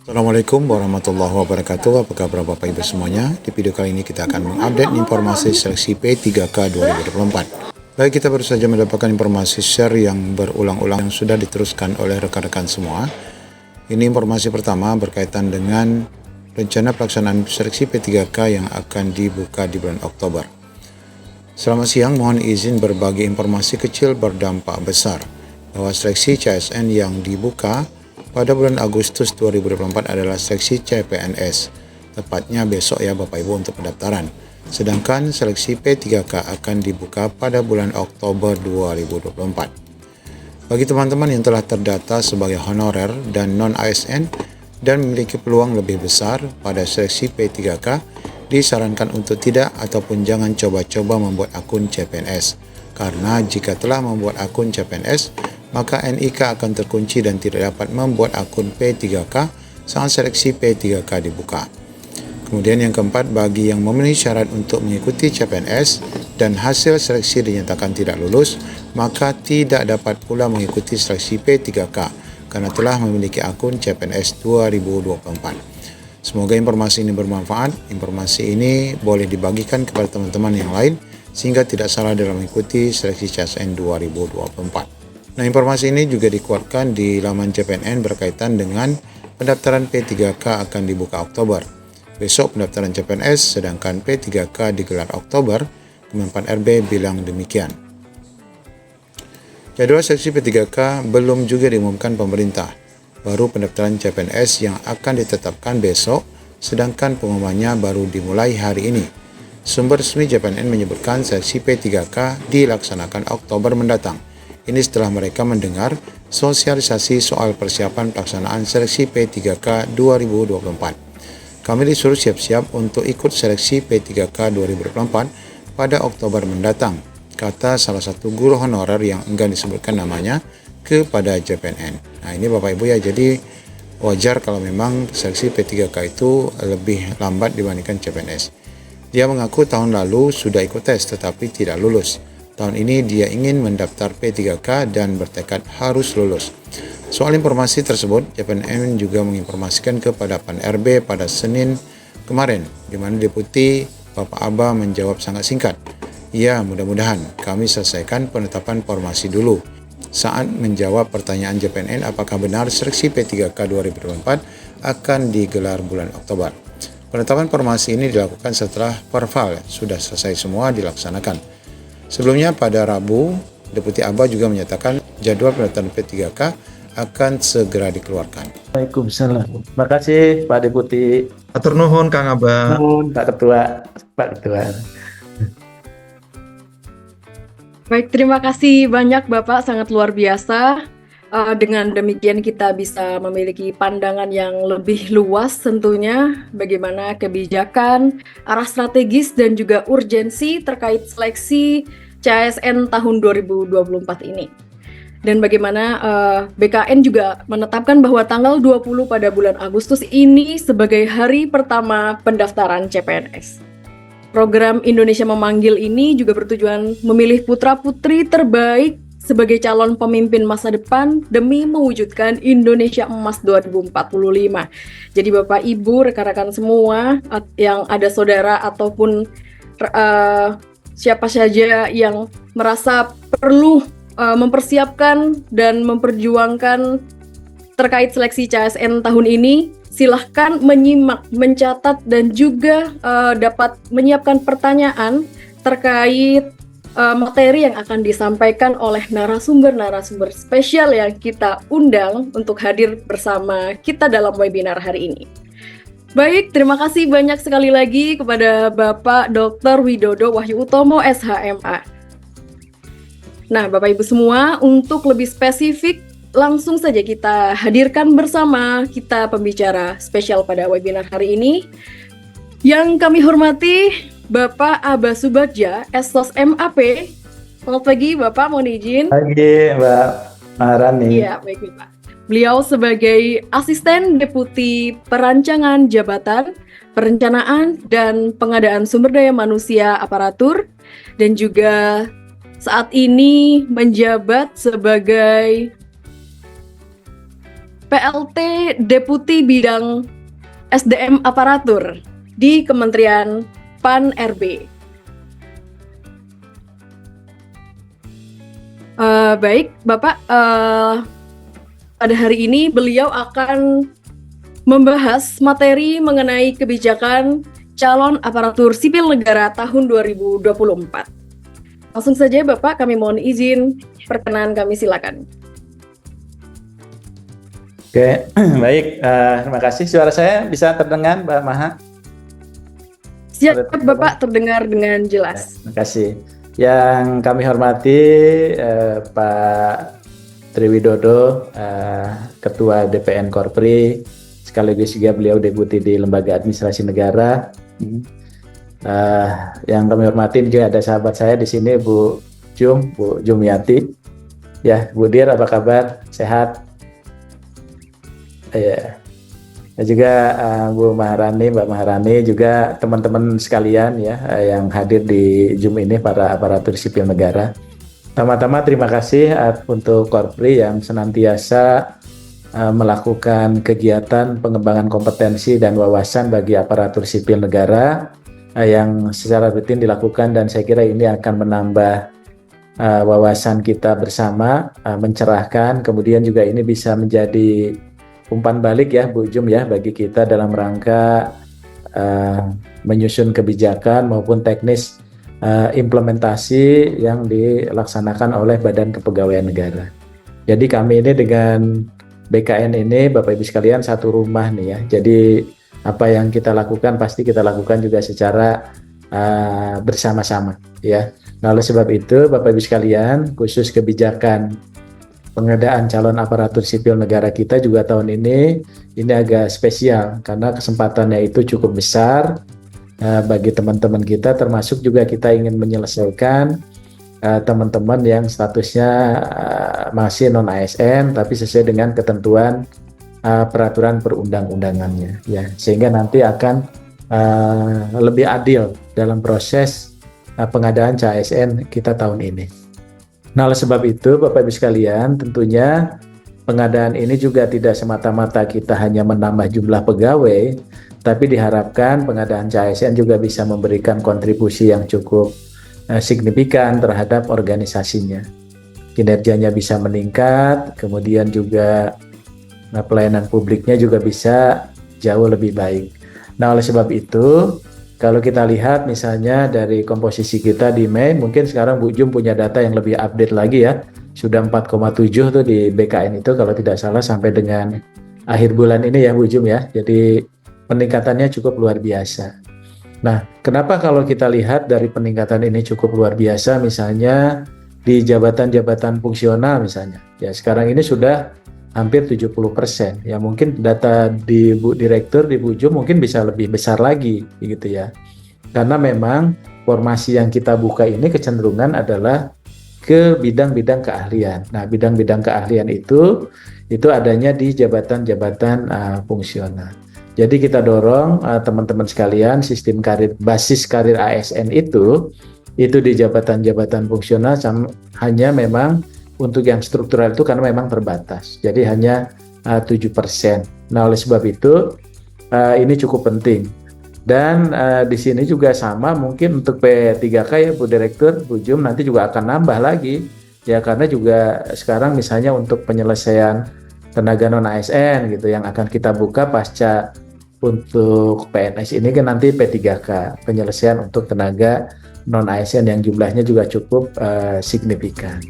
Assalamualaikum warahmatullahi wabarakatuh. Apa kabar Bapak Ibu semuanya? Di video kali ini kita akan mengupdate informasi seleksi P3K 2024. Baik, kita baru saja mendapatkan informasi share yang berulang-ulang yang sudah diteruskan oleh rekan-rekan semua. Ini informasi pertama berkaitan dengan rencana pelaksanaan seleksi P3K yang akan dibuka di bulan Oktober. Selamat siang, mohon izin berbagi informasi kecil berdampak besar bahwa seleksi CSN yang dibuka pada bulan Agustus 2024 adalah seleksi CPNS, tepatnya besok ya Bapak Ibu untuk pendaftaran. Sedangkan seleksi P3K akan dibuka pada bulan Oktober 2024. Bagi teman-teman yang telah terdata sebagai honorer dan non-ASN dan memiliki peluang lebih besar pada seleksi P3K, disarankan untuk tidak ataupun jangan coba-coba membuat akun CPNS. Karena jika telah membuat akun CPNS, maka NIK akan terkunci dan tidak dapat membuat akun P3K saat seleksi P3K dibuka. Kemudian yang keempat, bagi yang memenuhi syarat untuk mengikuti CPNS dan hasil seleksi dinyatakan tidak lulus, maka tidak dapat pula mengikuti seleksi P3K karena telah memiliki akun CPNS 2024. Semoga informasi ini bermanfaat. Informasi ini boleh dibagikan kepada teman-teman yang lain sehingga tidak salah dalam mengikuti seleksi CSN 2024. Nah, informasi ini juga dikuatkan di laman CPNN berkaitan dengan pendaftaran P3K akan dibuka Oktober. Besok pendaftaran CPNS, sedangkan P3K digelar Oktober. Kemenpan RB bilang demikian. Jadwal seleksi P3K belum juga diumumkan pemerintah. Baru pendaftaran CPNS yang akan ditetapkan besok, sedangkan pengumumannya baru dimulai hari ini. Sumber resmi CPNN menyebutkan seleksi P3K dilaksanakan Oktober mendatang. Ini setelah mereka mendengar sosialisasi soal persiapan pelaksanaan seleksi P3K 2024. Kami disuruh siap-siap untuk ikut seleksi P3K 2024 pada Oktober mendatang, kata salah satu guru honorer yang enggan disebutkan namanya kepada CPNN. Nah, ini Bapak Ibu ya, jadi wajar kalau memang seleksi P3K itu lebih lambat dibandingkan CPNS. Dia mengaku tahun lalu sudah ikut tes tetapi tidak lulus. Tahun ini dia ingin mendaftar P3K dan bertekad harus lulus. Soal informasi tersebut, CPNN juga menginformasikan kepada PAN RB pada Senin kemarin, di mana Deputi Bapak Aba menjawab sangat singkat. Ya, mudah-mudahan kami selesaikan penetapan formasi dulu. Saat menjawab pertanyaan CPNN apakah benar seleksi P3K 2024 akan digelar bulan Oktober. Penetapan formasi ini dilakukan setelah Perval sudah selesai semua dilaksanakan. Sebelumnya pada Rabu, Deputi Aba juga menyatakan jadwal pendaftaran P3K akan segera dikeluarkan. Waalaikumsalam. Terima kasih Pak Deputi. Atur nuhun Kang Aba. Nuhun Pak Ketua. Pak Ketua. Baik, terima kasih banyak Bapak, sangat luar biasa. Dengan demikian kita bisa memiliki pandangan yang lebih luas tentunya bagaimana kebijakan, arah strategis dan juga urgensi terkait seleksi CSN tahun 2024 ini. Dan bagaimana BKN juga menetapkan bahwa tanggal 20 pada bulan Agustus ini sebagai hari pertama pendaftaran CPNS. Program Indonesia Memanggil ini juga bertujuan memilih putra-putri terbaik sebagai calon pemimpin masa depan demi mewujudkan Indonesia Emas 2045. Jadi Bapak Ibu, rekan-rekan semua yang ada saudara ataupun siapa saja yang merasa perlu mempersiapkan dan memperjuangkan terkait seleksi CSN tahun ini, silahkan menyimak, mencatat dan juga dapat menyiapkan pertanyaan terkait materi yang akan disampaikan oleh narasumber-narasumber spesial yang kita undang untuk hadir bersama kita dalam webinar hari ini. Baik, terima kasih banyak sekali lagi kepada Bapak Dr. Widodo Wahyu Utomo, SHMA. Nah, Bapak Ibu semua, untuk lebih spesifik, langsung saja kita hadirkan bersama kita pembicara spesial pada webinar hari ini. Yang kami hormati, Bapak Aba Subagja, Esos MAP. Selamat pagi Bapak, mohon izin. Pagi Mbak Maharani. Iya, baik Pak. Beliau sebagai Asisten Deputi Perancangan Jabatan, Perencanaan dan Pengadaan Sumber Daya Manusia Aparatur, dan juga saat ini menjabat sebagai PLT Deputi Bidang SDM Aparatur di Kementerian PAN-RB. Baik, Bapak, pada hari ini beliau akan membahas materi mengenai kebijakan calon aparatur sipil negara tahun 2024. Langsung saja Bapak, kami mohon izin, perkenan kami silakan. Oke, baik. Terima kasih. Suara saya bisa terdengar, Mbak Maha? Siap Bapak, terdengar dengan jelas. Terima kasih. Yang kami hormati Pak Triwidodo, Ketua DPN Korpri, sekaligus juga beliau Deputi di Lembaga Administrasi Negara. Yang kami hormati juga ada sahabat saya di sini, Bu Jumiati. Ya, Bu Dir, apa kabar? Sehat? Ya. Dan juga Bu Maharani, Mbak Maharani, juga teman-teman sekalian ya yang hadir di Zoom ini, para aparatur sipil negara. Pertama-tama terima kasih untuk Korpri yang senantiasa melakukan kegiatan pengembangan kompetensi dan wawasan bagi aparatur sipil negara yang secara rutin dilakukan, dan saya kira ini akan menambah wawasan kita bersama, mencerahkan, kemudian juga ini bisa menjadi umpan balik ya Bu Jum ya bagi kita dalam rangka menyusun kebijakan maupun teknis implementasi yang dilaksanakan oleh Badan Kepegawaian Negara. Jadi kami ini dengan BKN ini, Bapak Ibu sekalian, satu rumah nih ya. Jadi apa yang kita lakukan pasti kita lakukan juga secara bersama-sama ya. Nah, oleh sebab itu Bapak Ibu sekalian, khusus kebijakan pengadaan calon aparatur sipil negara kita juga tahun ini agak spesial karena kesempatannya itu cukup besar bagi teman-teman kita, termasuk juga kita ingin menyelesaikan teman-teman yang statusnya masih non ASN tapi sesuai dengan ketentuan peraturan perundang-undangannya ya, sehingga nanti akan lebih adil dalam proses pengadaan CASN kita tahun ini. Nah, oleh sebab itu Bapak Ibu sekalian, tentunya pengadaan ini juga tidak semata-mata kita hanya menambah jumlah pegawai, tapi diharapkan pengadaan CASN juga bisa memberikan kontribusi yang cukup signifikan terhadap organisasinya. Kinerjanya bisa meningkat, kemudian juga pelayanan publiknya juga bisa jauh lebih baik. Nah, oleh sebab itu, kalau kita lihat misalnya dari komposisi kita di Mei, mungkin sekarang Bu Jum punya data yang lebih update lagi ya. Sudah 4,7 tuh di BKN itu kalau tidak salah sampai dengan akhir bulan ini ya Bu Jum ya. Jadi peningkatannya cukup luar biasa. Nah, kenapa kalau kita lihat dari peningkatan ini cukup luar biasa, misalnya di jabatan-jabatan fungsional misalnya. Ya, sekarang ini sudah hampir 70%. Ya, mungkin data di Bu Direktur, di Bu Jum mungkin bisa lebih besar lagi gitu ya. Karena memang formasi yang kita buka ini kecenderungan adalah ke bidang-bidang keahlian. Nah, bidang-bidang keahlian itu adanya di jabatan-jabatan fungsional. Jadi kita dorong teman-teman sekalian, sistem karir, basis karir ASN itu di jabatan-jabatan fungsional hanya memang untuk yang struktural itu karena memang terbatas. Jadi hanya 7%. Nah, oleh sebab itu ini cukup penting. Dan di sini juga sama mungkin untuk P3K ya Bu Direktur, Bu Jum nanti juga akan nambah lagi. Ya, karena juga sekarang misalnya untuk penyelesaian tenaga non ASN gitu yang akan kita buka pasca untuk PNS ini kan nanti P3K, penyelesaian untuk tenaga non ASN yang jumlahnya juga cukup signifikan.